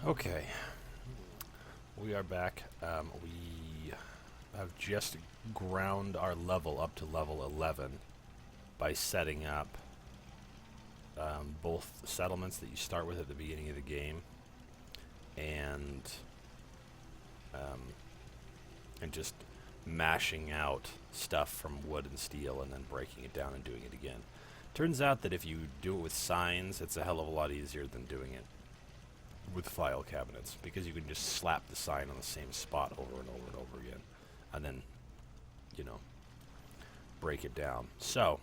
Okay, we are back. We have just ground our level up to level 11 by setting up both settlements that you start with at the beginning of the game and just mashing out stuff from wood and steel and then breaking it down and doing it again. Turns out that if you do it with signs, it's a hell of a lot easier than doing it with file cabinets, because you can just slap the sign on the same spot over and over and over again and then, you know, break it down. So,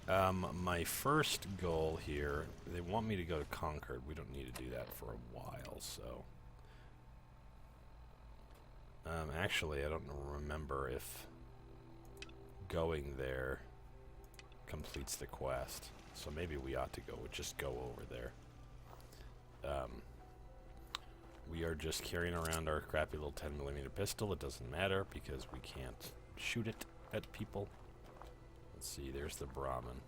my first goal here, they want me to go to Concord. We don't need to do that for a while, so... actually, I don't remember if going there completes the quest, so maybe we ought to just go over there. We are just carrying around our crappy little 10mm pistol. It doesn't matter because we can't shoot it at people. Let's see, there's the Brahmin.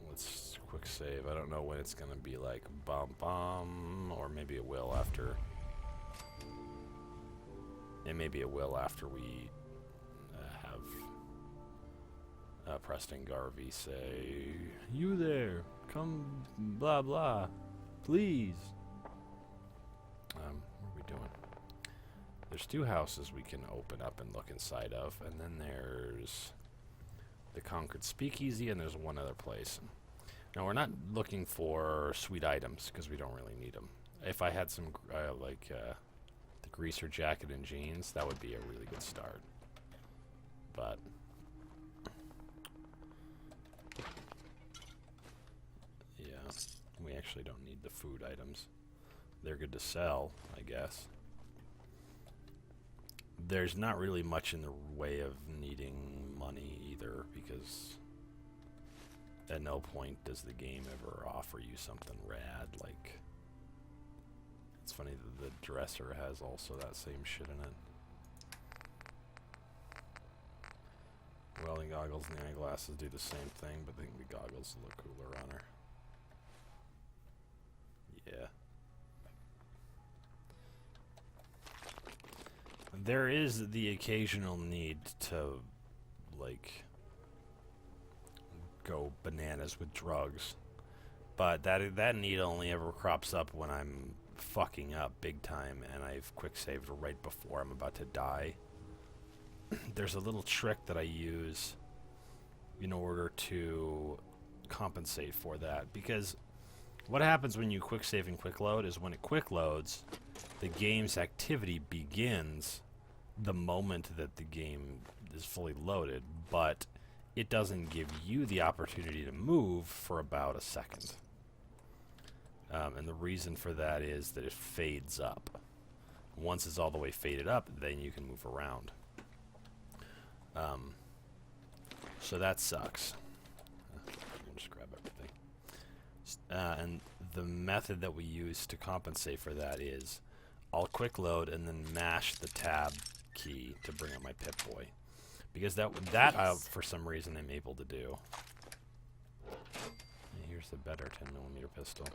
Let's quick save. I don't know when it's gonna be like bomb, or maybe it will after. And maybe it will after we have Preston Garvey say, "You there, come, blah blah, please." What are we doing? There's two houses we can open up and look inside of, and then there's the Concord Speakeasy, and there's one other place. Now, we're not looking for sweet items, because we don't really need them. If I had some, the greaser jacket and jeans, that would be a really good start. But... yeah, we actually don't need the food items. They're good to sell, I guess. There's not really much in the way of needing money either, because at no point does the game ever offer you something rad. Like, it's funny that the dresser has also that same shit in it. Welding goggles and the eyeglasses do the same thing, but I think the goggles look cooler on her. Yeah. There is the occasional need to, like, go bananas with drugs, but that need only ever crops up when I'm fucking up big time and I've quick saved right before I'm about to die. There's a little trick that I use in order to compensate for that, because what happens when you quick save and quick load is when it quick loads, the game's activity begins the moment that the game is fully loaded, but it doesn't give you the opportunity to move for about a second. And the reason for that is that it fades up. Once it's all the way faded up, then you can move around. So that sucks. Let me just grab everything. And the method that we use to compensate for that is I'll quick load and then mash the tab key to bring up my Pip-Boy, because that I, for some reason, I'm able to do. And here's the better 10mm pistol.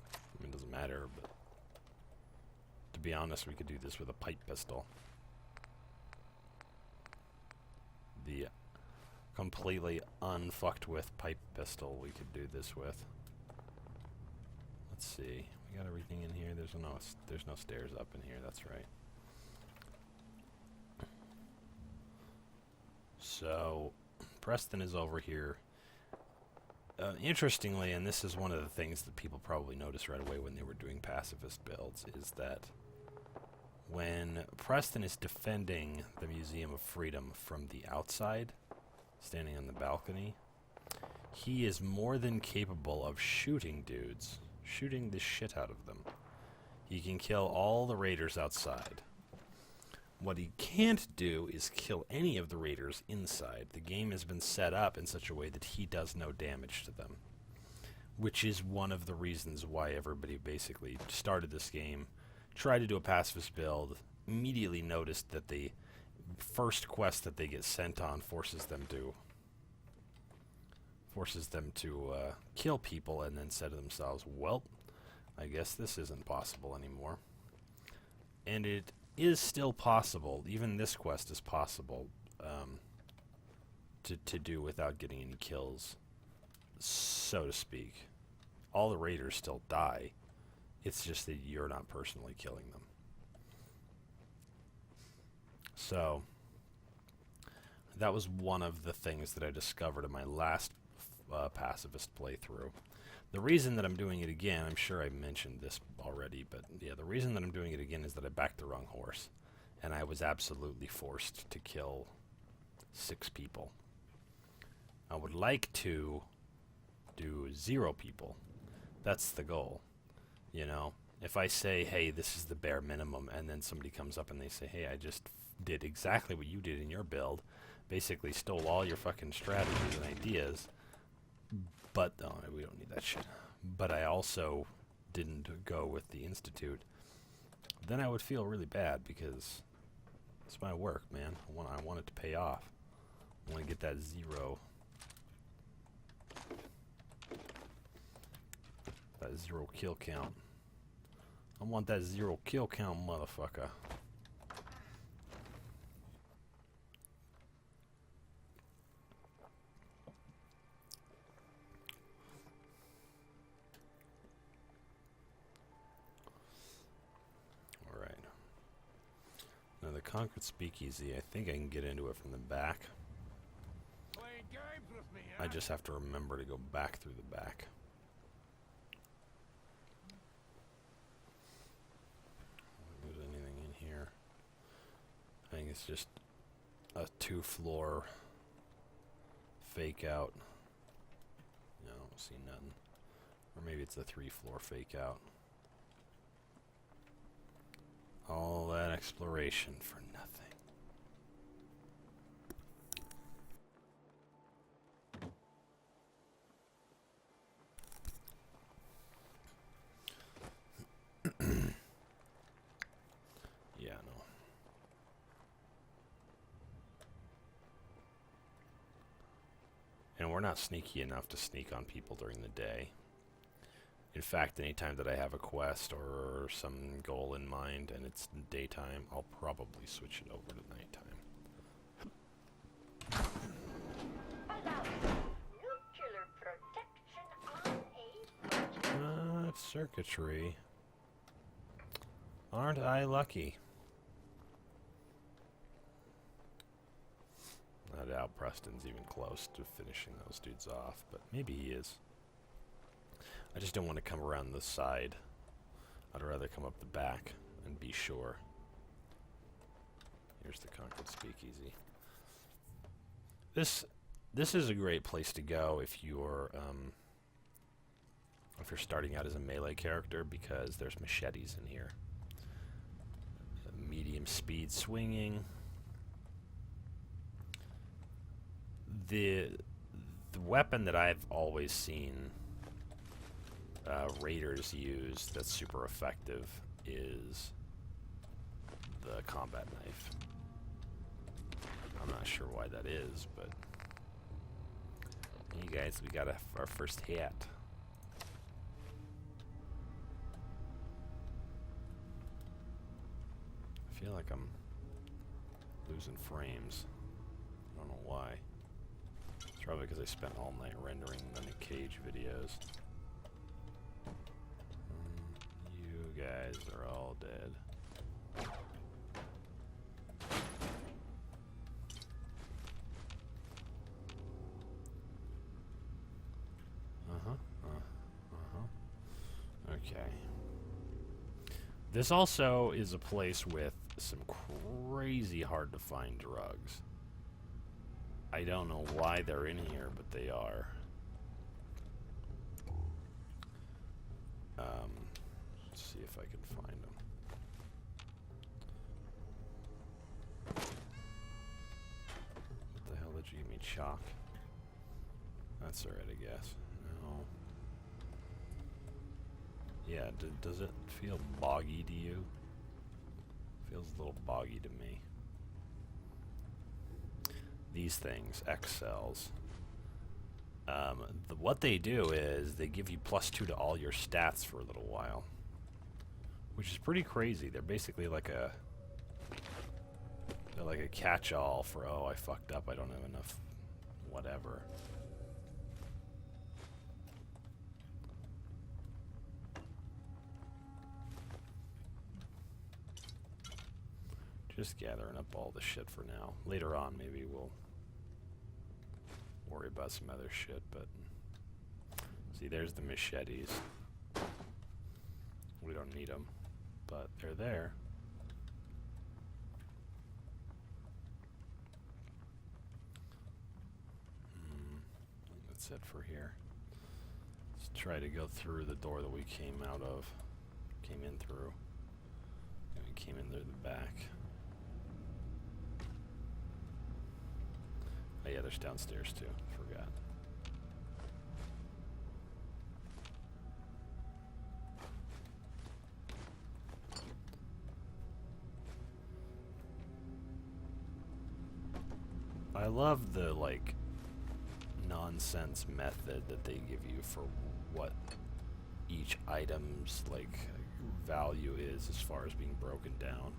I mean, it doesn't matter, but to be honest, we could do this with a pipe pistol. The completely unfucked with pipe pistol we could do this with. Let's see. We got everything in here. There's no stairs up in here. That's right. So, Preston is over here. Interestingly, and this is one of the things that people probably noticed right away when they were doing pacifist builds, is that when Preston is defending the Museum of Freedom from the outside, standing on the balcony, he is more than capable of shooting dudes. Shooting the shit out of them. He can kill all the raiders outside. What he can't do is kill any of the raiders inside. The game has been set up in such a way that he does no damage to them, which is one of the reasons why everybody basically started this game, tried to do a pacifist build, immediately noticed that the first quest that they get sent on forces them to kill people, and then say to themselves, well, I guess this isn't possible anymore. And it is still possible, even this quest is possible, to do without getting any kills, so to speak. All the raiders still die. It's just that you're not personally killing them. So, that was one of the things that I discovered in my last pacifist playthrough. The reason that I'm doing it again, I'm sure I mentioned this already, but yeah, the reason that I'm doing it again is that I backed the wrong horse. And I was absolutely forced to kill 6 people. I would like to do 0 people. That's the goal. You know, if I say, hey, this is the bare minimum, and then somebody comes up and they say, hey, I just did exactly what you did in your build, basically stole all your fucking strategies and ideas, but, oh, we don't need that shit. But I also didn't go with the Institute, then I would feel really bad, because it's my work, man. I want it to pay off. I want to get that 0. That 0 kill count. I want that 0 kill count, motherfucker. Alright. Now the Concord Speakeasy, I think I can get into it from the back. Playing games with me, huh? I just have to remember to go back through the back. Is there anything in here? I think it's just a 2-floor fake out. No, I don't see nothing. Or maybe it's a 3-floor fake out. All that exploration for nothing. Yeah, no. And we're not sneaky enough to sneak on people during the day. In fact, anytime that I have a quest or some goal in mind and it's daytime, I'll probably switch it over to nighttime. Nuclear protection on a Circuitry. Aren't I lucky? I doubt Preston's even close to finishing those dudes off, but maybe he is. I just don't want to come around the side. I'd rather come up the back and be sure. Here's the Concord Speakeasy. This is a great place to go if you're starting out as a melee character, because there's machetes in here. Medium speed swinging. The weapon that I've always seen raiders use that's super effective is the combat knife. I'm not sure why that is, but you guys, we got our first hit. I feel like I'm losing frames. I don't know why. It's probably because I spent all night rendering the Nick Cage videos. You guys are all dead. Okay. This also is a place with some crazy hard to find drugs. I don't know why they're in here, but they are. Let's see if I can find them. What the hell did you give me? Chalk? That's alright, I guess. No. Yeah, does it feel boggy to you? Feels a little boggy to me. these things, X cells. What they do is they give you +2 to all your stats for a little while, which is pretty crazy. They're basically like a catch-all for, oh, I fucked up, I don't have enough whatever. Just gathering up all the shit for now. Later on, maybe we'll worry about some other shit, but... See, there's the machetes. We don't need them, but they're there. That's it for here. Let's try to go through the door that we came in through. And we came in through the back. Oh yeah, there's downstairs too. Forgot. I love the, like, nonsense method that they give you for what each item's, like, value is as far as being broken down.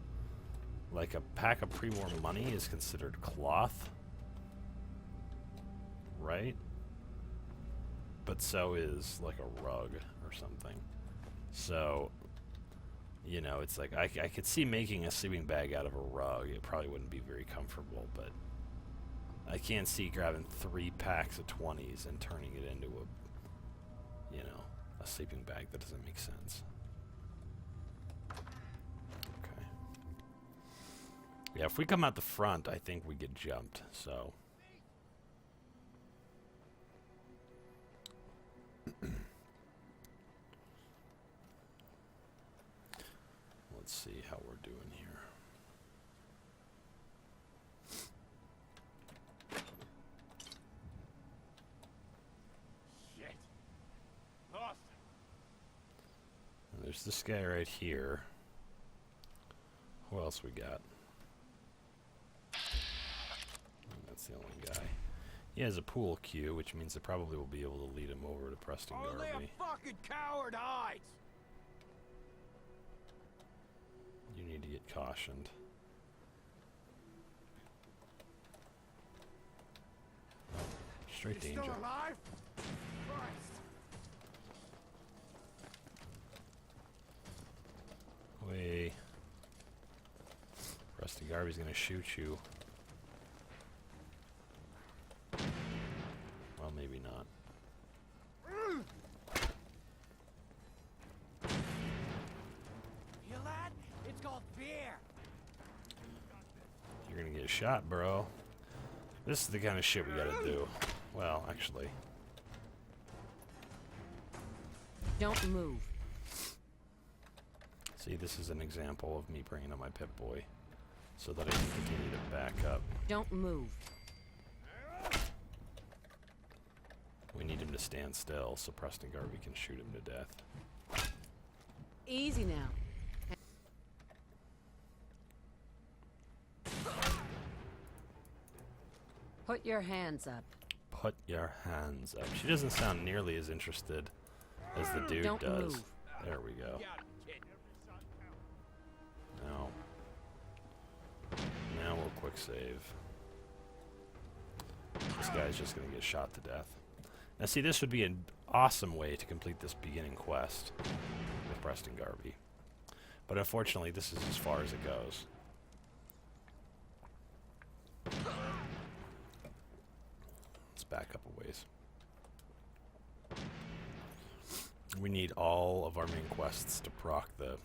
Like, a pack of pre-war money is considered cloth, right? But so is, like, a rug or something. So, you know, it's like, I could see making a sleeping bag out of a rug. It probably wouldn't be very comfortable, but I can't see grabbing 3 packs of 20s and turning it into a, you know, a sleeping bag. That doesn't make sense. Okay. Yeah, if we come out the front, I think we get jumped, so... Let's see how we're doing here. Shit. Lost. And there's this guy right here. Who else we got? That's the only guy. He has a pool cue, which means I probably will be able to lead him over to Preston Only Garvey. a fucking coward hides. You need to get cautioned. Straight You danger. still alive? Christ. Wait. Preston Garvey's gonna shoot you. Well, maybe not. Feel that? It's called fear. You're gonna get shot, bro. This is the kind of shit we gotta do. Well, actually. Don't move. See, this is an example of me bringing up my Pip-Boy so that I can continue to back up. Don't move. We need him to stand still so Preston Garvey can shoot him to death. Easy now. Put your hands up. Put your hands up. She doesn't sound nearly as interested as the dude Don't does. move. There we go. Got him, kid. Now. Now we'll quick save. This guy's just gonna get shot to death. Now see, this would be an awesome way to complete this beginning quest with Preston Garvey. But unfortunately, this is as far as it goes. Let's back up a ways. We need all of our main quests to proc the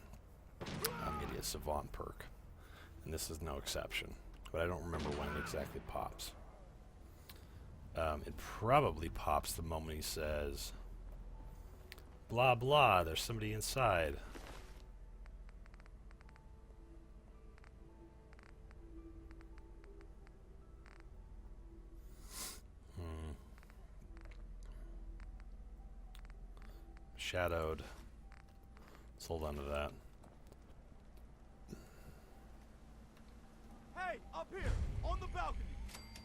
Media Savant perk. And this is no exception. But I don't remember when it exactly pops. It probably pops the moment he says, blah blah, there's somebody inside. Shadowed. Let's hold on to that. Hey, up here, on the balcony.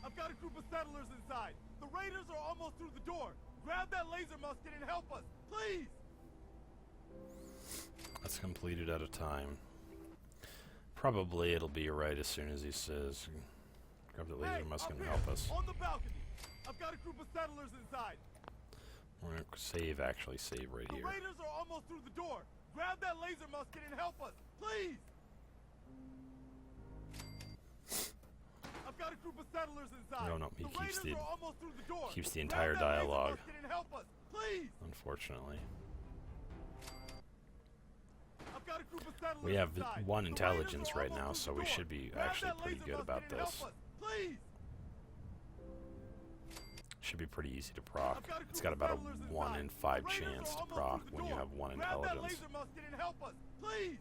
I've got a a group of settlers inside. The raiders are almost through the door. Grab that laser musket and help us, please! That's completed at a time. Probably it'll be right as soon as he says, grab the laser musket and help us. On the balcony! I've got a group of settlers inside. We're gonna save, actually save right here. The raiders are almost through the door. Grab that laser musket and help us, please! I've got a group of settlers inside. No, he keeps keeps the entire dialogue. Help us, please. Unfortunately. I've got a group of settlers We have inside. one The intelligence raiders are right now, almost so through we the should door. be Grab actually that pretty laser good about musket and this. help us, please. Should be pretty easy to proc. I've got a It's group got of about a settlers 1 inside. in 5 The raiders chance are to almost proc through the when you door. have 1 Grab that intelligence. laser musket and help us, please.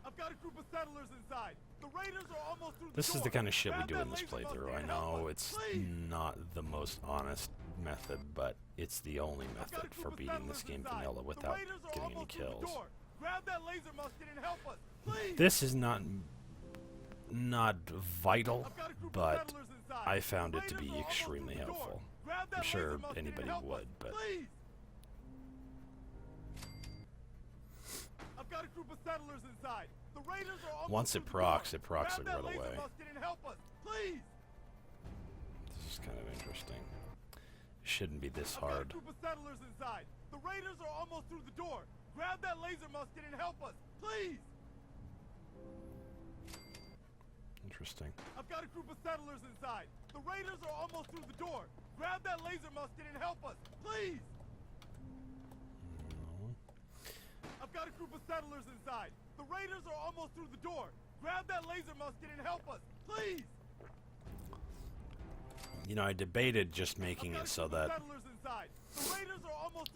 I've got a group of settlers inside. The raiders are almost through the This is door. the kind of shit we Grab do that in this laser musket playthrough. I and help know us, it's please. not the most honest method, but it's the only I've got a method group for of beating this settlers game inside. vanilla The without raiders are getting any almost through the kills. door. Grab that laser musket and help us, please. This is not vital, I've got a group of but settlers inside. I found The it to raiders be are almost extremely through the door. helpful. Grab that I'm sure laser musket and anybody help would, us, but please. I've got a group of settlers inside. The raiders are almost once it through the procs, door. it procs Grab like that right laser away. musket and help us, please. This is kind of interesting. Shouldn't be this I've got a hard. group of settlers inside. The raiders are almost through the door. Grab that laser musket and help us, please. Interesting. I've got a group of settlers inside. The raiders are almost through the door. Grab that laser musket and help us, please. No. I've got a group of settlers inside. The raiders are almost through the door. Grab that laser musket and help us, please. You know, I debated just making it so that it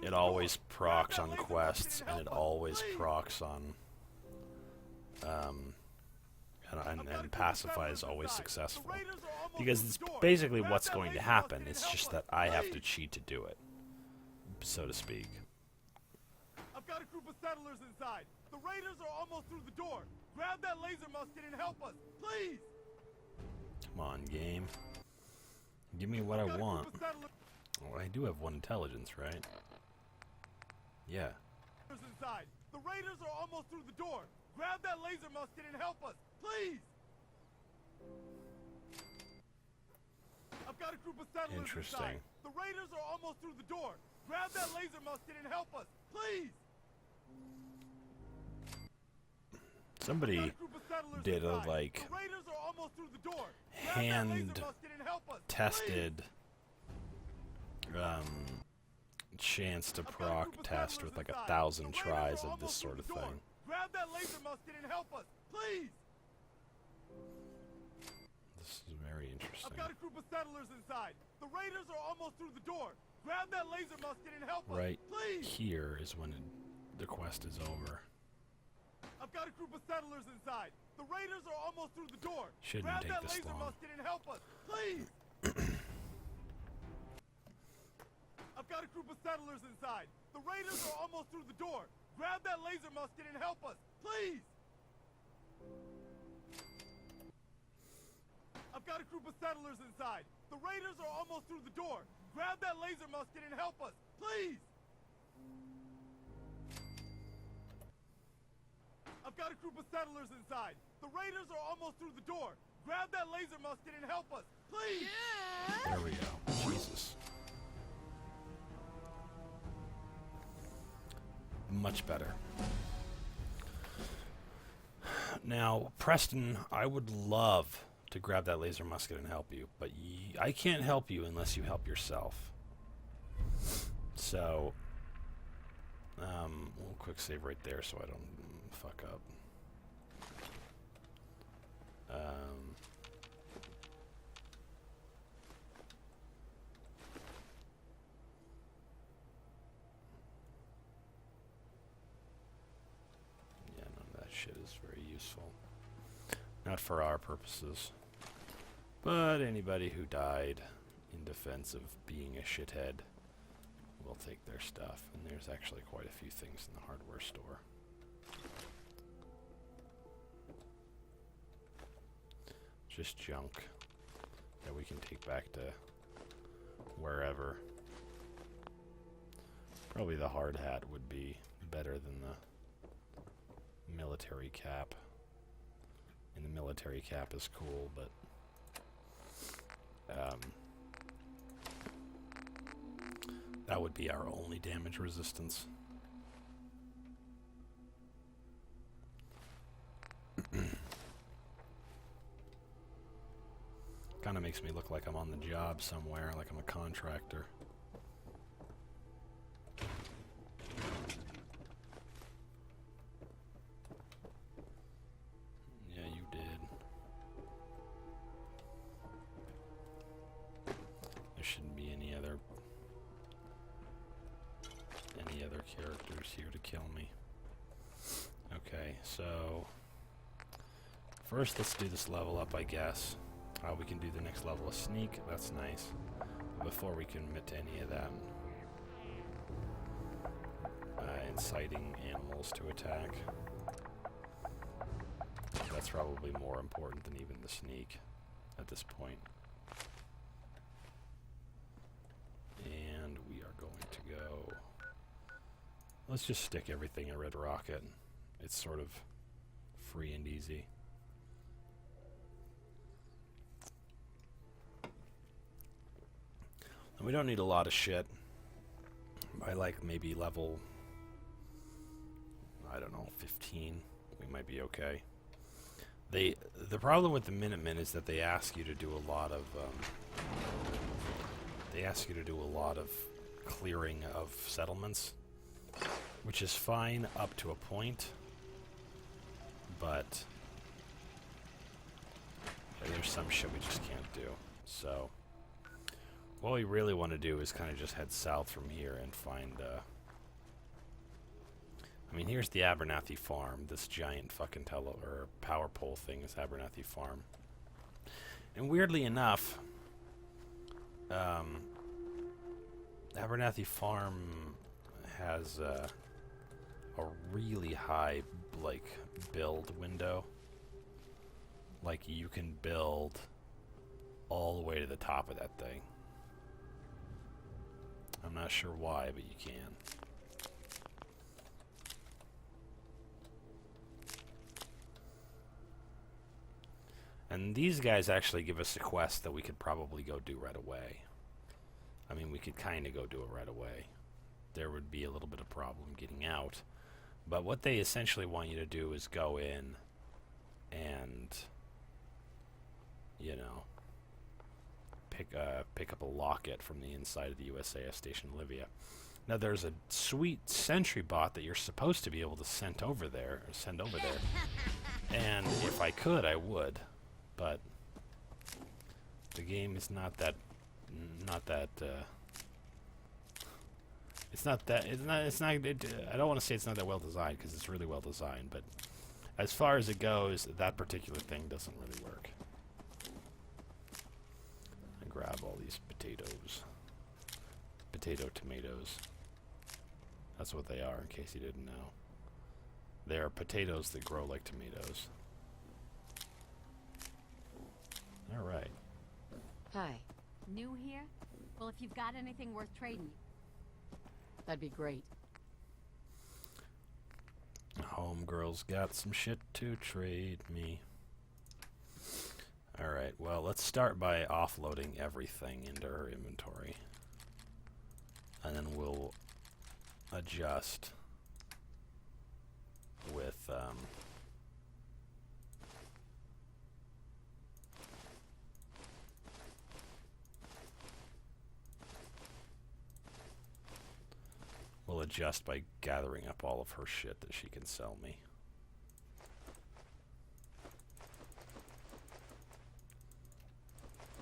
it always procs on quests and it always procs on and pacify is always successful, because it's basically what's going to happen. It's just that I have to cheat to do it, so to speak. I've got a group of settlers inside. The raiders are almost through the door. Grab that laser musket and help us, please. Come on, game. Give me what I want. Oh, I do have 1 intelligence, right? Yeah. Inside. The raiders are almost through the door. Grab that laser musket and help us, please. I've got a group of settlers Interesting. inside. The raiders are almost through the door. Grab that laser musket and help us, please. Somebody did a, like, The raiders are almost through the door. Grab that laser musket and help us, hand-tested chance to proc test with like 1,000 tries of this sort of thing. Grab that laser musket and help us, please. This is very interesting. I've got a group of settlers inside. The raiders are almost through the door. Grab that laser musket and help us, Right please. here is when the quest is over. I've got a group of settlers inside. The raiders are almost through the door. Shouldn't Grab take that this laser long. musket and help us, please. I've got a group of settlers inside. The raiders are almost through the door. Grab that laser musket and help us, please. I've got a group of settlers inside. The raiders are almost through the door. Grab that laser musket and help us, please. I've got a group of settlers inside. The raiders are almost through the door. Grab that laser musket and help us, please. There we go. Jesus. Much better. Now, Preston, I would love to grab that laser musket and help you, but I can't help you unless you help yourself. So, we'll quick save right there so I don't fuck up. Yeah, none of that shit is very useful. Not for our purposes. But anybody who died in defense of being a shithead will take their stuff. And there's actually quite a few things in the hardware store. Just junk that we can take back to wherever. Probably the hard hat would be better than the military cap. And the military cap is cool, but that would be our only damage resistance. Kind of makes me look like I'm on the job somewhere, like I'm a contractor. Yeah, you did. There shouldn't be any other characters here to kill me. Okay, so first let's do this level up, I guess. We can do the next level of sneak. That's nice. Before we commit to any of that, inciting animals to attack. That's probably more important than even the sneak at this point. And we are going to go. Let's just stick everything in Red Rocket. It's sort of free and easy. And we don't need a lot of shit. By like maybe level, I don't know, 15, we might be okay. The problem with the Minutemen is that they ask you to do a lot of clearing of settlements, which is fine up to a point, but there's some shit we just can't do. So what we really want to do is kind of just head south from here and find, I mean, here's the Abernathy farm. This giant fucking power pole thing is Abernathy farm. And weirdly enough, Abernathy farm has a really high, like, build window. Like, you can build all the way to the top of that thing. I'm not sure why, but you can. And these guys actually give us a quest that we could probably go do right away. I mean, we could kind of go do it right away. There would be a little bit of problem getting out. But what they essentially want you to do is go in and, you know, pick up a locket from the inside of the USAS Station Olivia. Now there's a sweet sentry bot that you're supposed to be able to send over there. And if I could, I would. But the game is I don't want to say it's not that well designed, because it's really well designed, but as far as it goes, that particular thing doesn't really work. I grab all these potatoes. Tomatoes. That's what they are, in case you didn't know. They are potatoes that grow like tomatoes. Alright. Hi. New here? Well, if you've got anything worth trading. That'd be great. Homegirl's got some shit to trade me. Alright, well, let's start by offloading everything into her inventory. And then we'll adjust with, we'll adjust by gathering up all of her shit that she can sell me.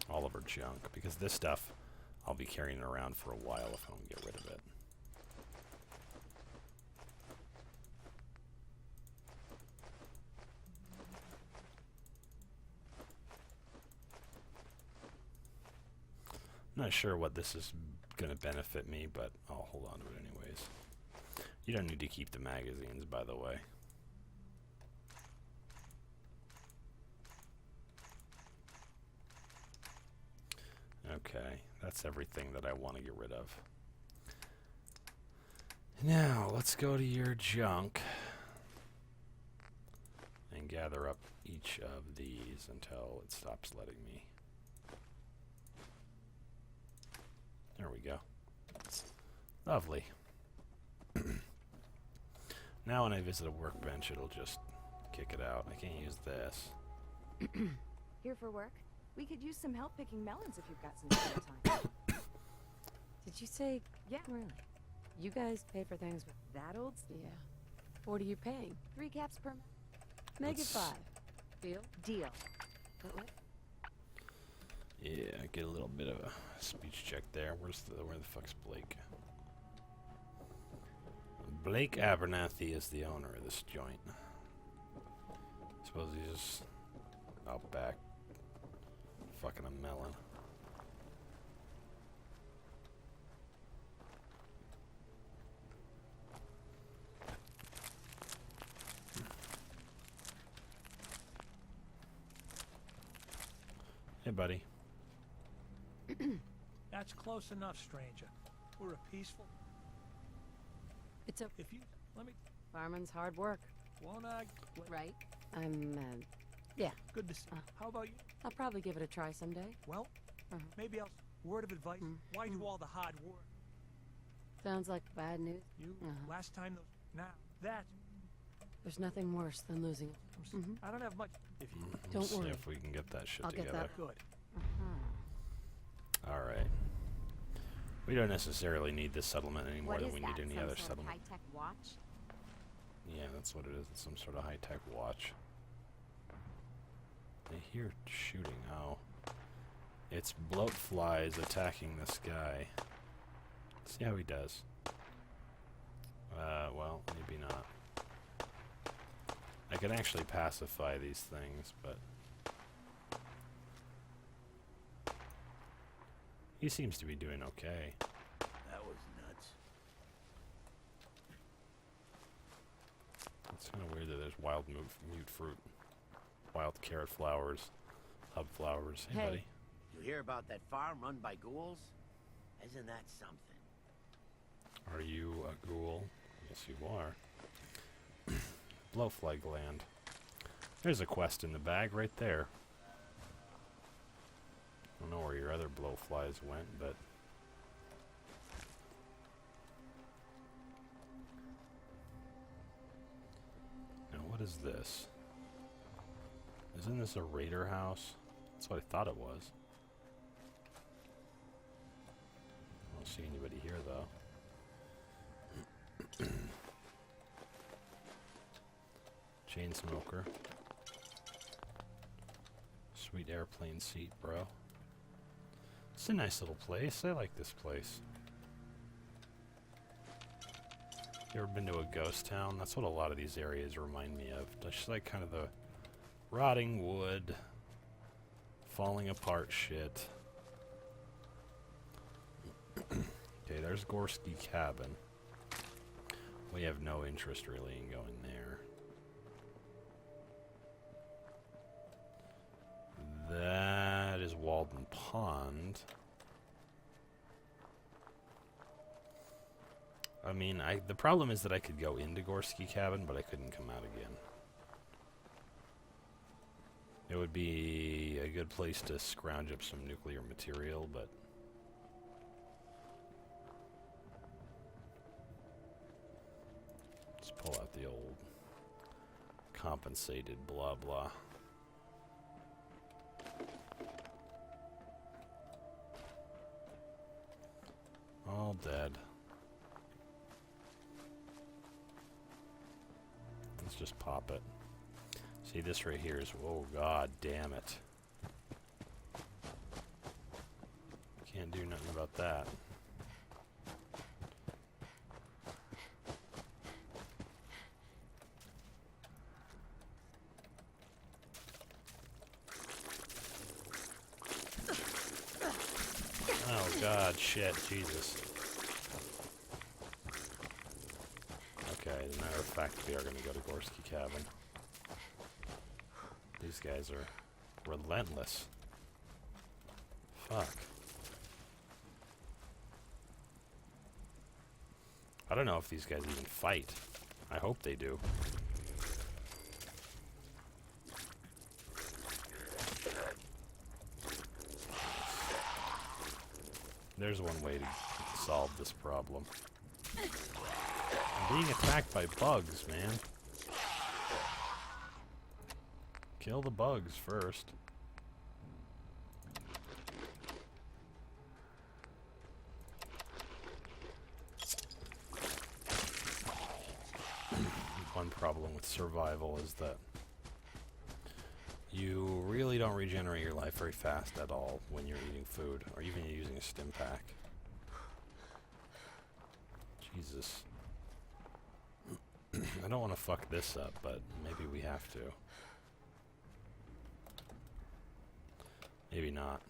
All of her junk, because this stuff I'll be carrying it around for a while if I don't get rid of it. I'm not sure what this is going to benefit me, but I'll hold on to it anyways. You don't need to keep the magazines, by the way. Okay, that's everything that I want to get rid of. Now, let's go to your junk and gather up each of these until it stops letting me. There we go. Lovely. Now when I visit a workbench, it'll just kick it out. I can't use this. Here for work? We could use some help picking melons if you've got some spare time. Did you say... Yeah. Really? You guys pay for things with... That old Yeah. What are you paying? 3 caps per month. Make it Let's- 5. Deal? Deal. But what? Yeah, get a little bit of a speech check there. Where the fuck's Blake? Blake Abernathy is the owner of this joint. Suppose he's just out back fucking a melon. Hey, buddy. That's close enough, stranger. We're a peaceful... It's a... If you... Let me... Farming's hard work. Won't I... Right? I'm, yeah. Good to see you. How about you? I'll probably give it a try someday. Well, maybe I'll... Word of advice. Why do all the hard work? Sounds like bad news. You... Last time those... Now, that... There's nothing worse than losing it. I don't have much... If you... Don't See worry. if we can get that shit I'll get together. that. Good. Alright. We don't necessarily need this settlement any more What than is we that? need any Some other sort of settlement. high-tech watch? Yeah, that's what it is. It's some sort of high-tech watch. I hear shooting. Oh. It's bloat flies attacking this guy. See how he does. Well, maybe not. I can actually pacify these things, but... he seems to be doing okay. That was nuts. It's kind of weird that there's wild mute fruit. Wild carrot flowers. Hub flowers. Hey, Hey. buddy. You hear about that farm run by ghouls? Isn't that something? Are you a ghoul? Yes, you are. Blowfly gland. There's a quest in the bag right there. I don't know where your other blowflies went, but... now, what is this? Isn't this a raider house? That's what I thought it was. I don't see anybody here, though. Chain smoker. Sweet airplane seat, bro. It's a nice little place. I like this place. You ever been to a ghost town? That's what a lot of these areas remind me of. Just like kind of the rotting wood, falling apart shit. Okay, there's Gorski Cabin. We have no interest really in going there. That is Walden Pond. I mean, the problem is that I could go into Gorski Cabin, but I couldn't come out again. It would be a good place to scrounge up some nuclear material, but... let's pull out the old compensated blah blah. All dead. Let's just pop it. See, this right here is... oh, god damn it. Can't do nothing about that. Oh god, shit, Jesus. Okay, as a matter of fact, we are going to go to Gorski Cabin. These guys are relentless. Fuck. I don't know if these guys even fight. I hope they do. There's one way to solve this problem. I'm being attacked by bugs, man. Kill the bugs first. One problem with survival is that you really don't regenerate your life very fast at all when you're eating food, or even using a stim pack. Jesus. I don't want to fuck this up, but maybe we have to. Maybe not.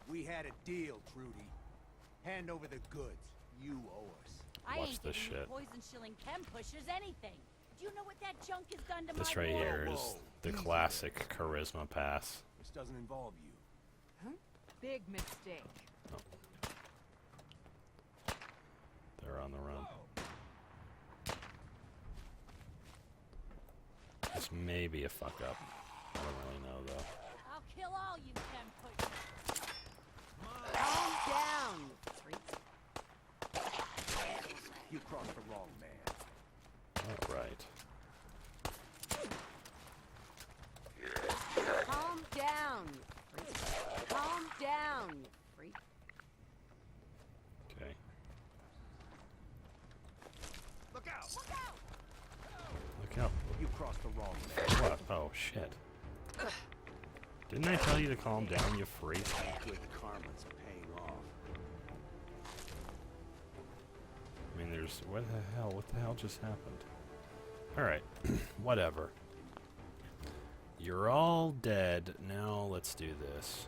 We had a deal, Trudy. Hand over the goods. You owe us. I Watch ain't this giving you shit. poison shilling chem pushers anything. Do you know what that junk has done to This my right boy? here is Whoa, the easy. classic charisma pass. This doesn't involve you. Big mistake. They're on the run. This may be a fuck up. I don't really know though. I'll kill all you chem pushers. Calm down, freak. You crossed the wrong man. Alright. Calm down, you freak. Calm down, you freak. Okay. Look out! Look out! Look out. You crossed the wrong man. What? Oh shit. Didn't I tell you to calm down, you freak? Good karma's paying off. I mean, there's... What the hell? What the hell just happened? Alright. Whatever. You're all dead. Now let's do this.